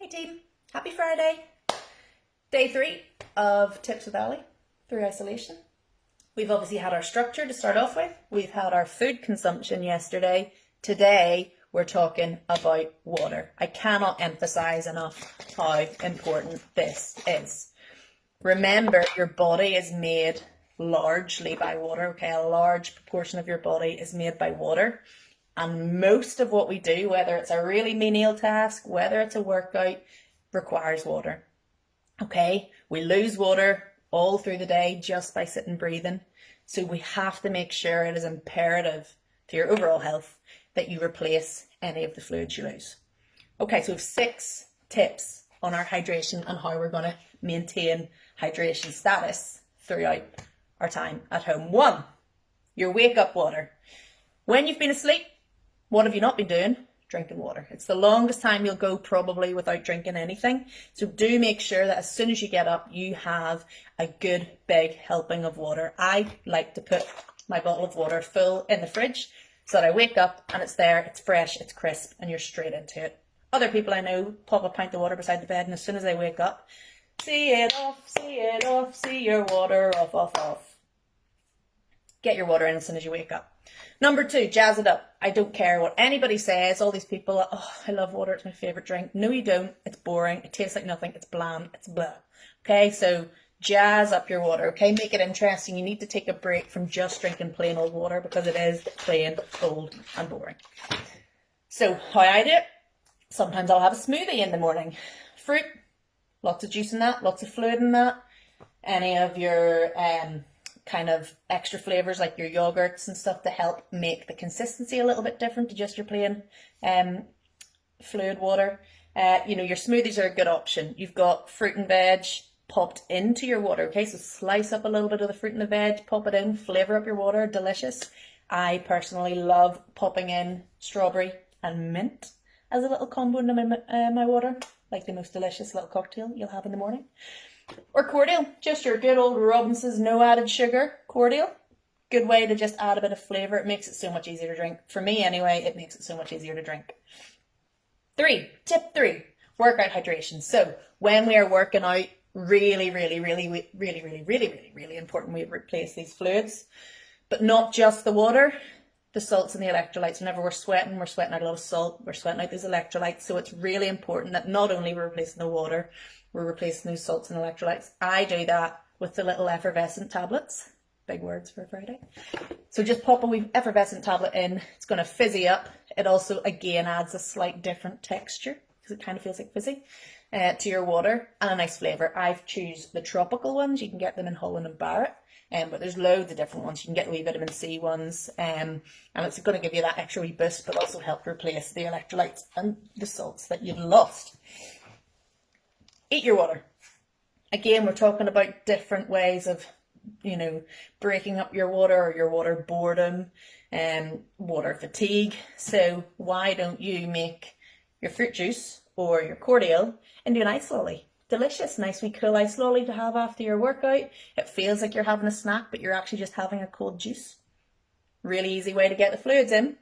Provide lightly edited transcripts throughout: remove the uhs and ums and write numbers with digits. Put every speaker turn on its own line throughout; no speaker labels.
Hey team, happy Friday. Day 3 of Tips with Ali through isolation. We've obviously had our structure to start off with. We've had our food consumption yesterday. Today we're talking about water. I cannot emphasize enough how important this is. Remember, your body is made largely by water, okay? A large proportion of your body is made by water. And most of what we do, whether it's a really menial task, whether it's a workout, requires water. Okay, we lose water all through the day just by sitting breathing. So we have to make sure it is imperative to your overall health that you replace any of the fluids you lose. Okay, so we have 6 tips on our hydration and how we're going to maintain hydration status throughout our time at home. 1, your wake up water. When you've been asleep, what have you not been doing? Drinking water. It's the longest time you'll go probably without drinking anything. So do make sure that as soon as you get up, you have a good big helping of water. I like to put my bottle of water full in the fridge so that I wake up and it's there, it's fresh, it's crisp, and you're straight into it. Other people I know pop a pint of water beside the bed, and as soon as they wake up, see it off, see it off, see your water off, off, off. Get your water in as soon as you wake up. Number 2, jazz it up. I don't care what anybody says. All these people, oh, I love water, it's my favourite drink. No, you don't. It's boring. It tastes like nothing. It's bland. It's blah. Okay, so jazz up your water, okay? Make it interesting. You need to take a break from just drinking plain old water because it is plain, old and boring. So how I do it, sometimes I'll have a smoothie in the morning. Fruit, lots of juice in that, lots of fluid in that. Any of your kind of extra flavors like your yogurts and stuff to help make the consistency a little bit different to just your plain fluid water. Your smoothies are a good option. You've got fruit and veg popped into your water, okay? So slice up a little bit of the fruit and the veg, pop it in, flavor up your water, delicious. I personally love popping in strawberry and mint as a little combo into my water, like the most delicious little cocktail you'll have in the morning. Or cordial, just your good old Robinson's no added sugar cordial. Good way to just add a bit of flavour. It makes it so much easier to drink. For me anyway, it makes it so much easier to drink. 3, tip 3, workout hydration. So when we are working out, really important we replace these fluids, but not just the water, the salts and the electrolytes. Whenever we're sweating out a lot of salt, we're sweating out those electrolytes. So it's really important that not only we're replacing the water, we're replacing those salts and electrolytes. I do that with the little effervescent tablets. Big words for Friday. So just pop a wee effervescent tablet in. It's going to fizzy up. It also, again, adds a slight different texture because it kind of feels like fizzy to your water, and a nice flavour. I've choose the tropical ones. You can get them in Holland and Barrett. But there's loads of different ones. You can get the wee vitamin C ones, and it's going to give you that extra wee boost, but also help replace the electrolytes and the salts that you've lost. Eat your water. Again, we're talking about different ways of, breaking up your water or your water boredom and water fatigue. So why don't you make your fruit juice or your cordial into an ice lolly? Delicious, nice wee cool ice lolly to have after your workout. It feels like you're having a snack, but you're actually just having a cold juice. Really easy way to get the fluids in.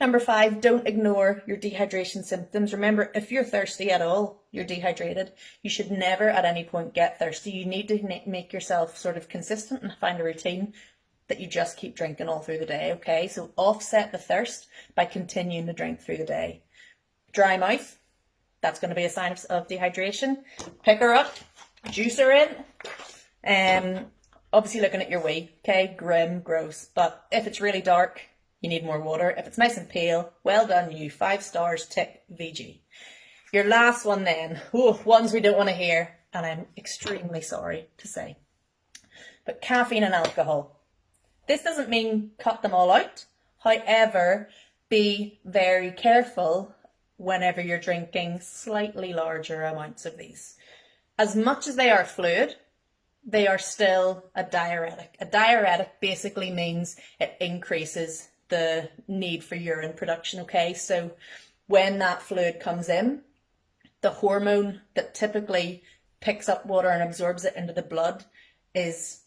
Number 5, don't ignore your dehydration symptoms. Remember, if you're thirsty at all, you're dehydrated. You should never at any point get thirsty. You need to make yourself sort of consistent and find a routine that you just keep drinking all through the day, okay? So offset the thirst by continuing to drink through the day. Dry mouth, that's going to be a sign of dehydration. Pick her up, juice her in. Obviously looking at your wee, okay? Grim, gross. But if it's really dark, you need more water. If it's nice and pale, well done you. 5 stars, tick VG. Your last one then. Ones we don't want to hear, and I'm extremely sorry to say. But caffeine and alcohol. This doesn't mean cut them all out. However, be very careful whenever you're drinking slightly larger amounts of these. As much as they are fluid, they are still a diuretic. A diuretic basically means it increases the need for urine production, okay? So when that fluid comes in, the hormone that typically picks up water and absorbs it into the blood is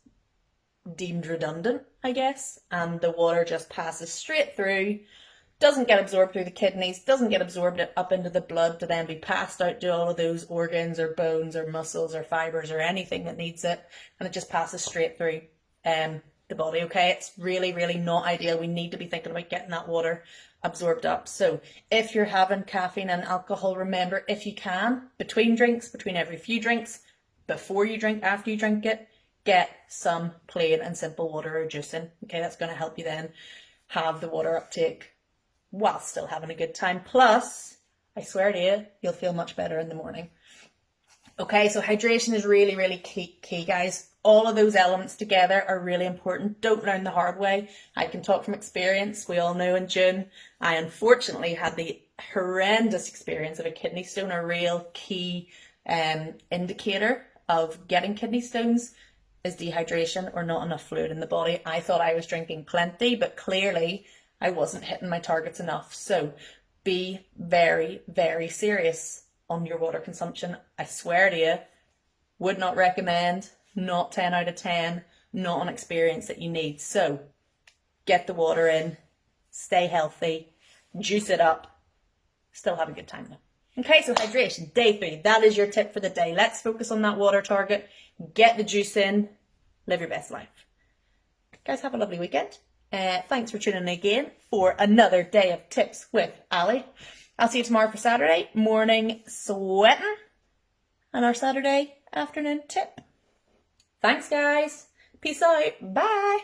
deemed redundant, I guess, and the water just passes straight through, doesn't get absorbed through the kidneys, doesn't get absorbed up into the blood to then be passed out to all of those organs or bones or muscles or fibres or anything that needs it, and it just passes straight through the body, okay? It's really, really not ideal. We need to be thinking about getting that water absorbed up. So if you're having caffeine and alcohol, remember, if you can, between drinks, between every few drinks, before you drink, after you drink it, get some plain and simple water or juicing. Okay, that's going to help you then have the water uptake while still having a good time. Plus, I swear to you, you'll feel much better in the morning. Okay, so hydration is really, really key, guys. All of those elements together are really important. Don't learn the hard way. I can talk from experience. We all know in June, I unfortunately had the horrendous experience of a kidney stone, a real key indicator of getting kidney stones is dehydration or not enough fluid in the body. I thought I was drinking plenty, but clearly I wasn't hitting my targets enough. So be very, very serious on your water consumption. I swear to you, would not recommend, not 10 out of 10, not an experience that you need. So get the water in, stay healthy, juice it up, still have a good time though. Okay, so hydration, day 3, that is your tip for the day. Let's focus on that water target, get the juice in, live your best life. Guys, have a lovely weekend. Thanks for tuning in again for another day of tips with Ali. I'll see you tomorrow for Saturday morning sweating and our Saturday afternoon tip. Thanks, guys. Peace out. Bye.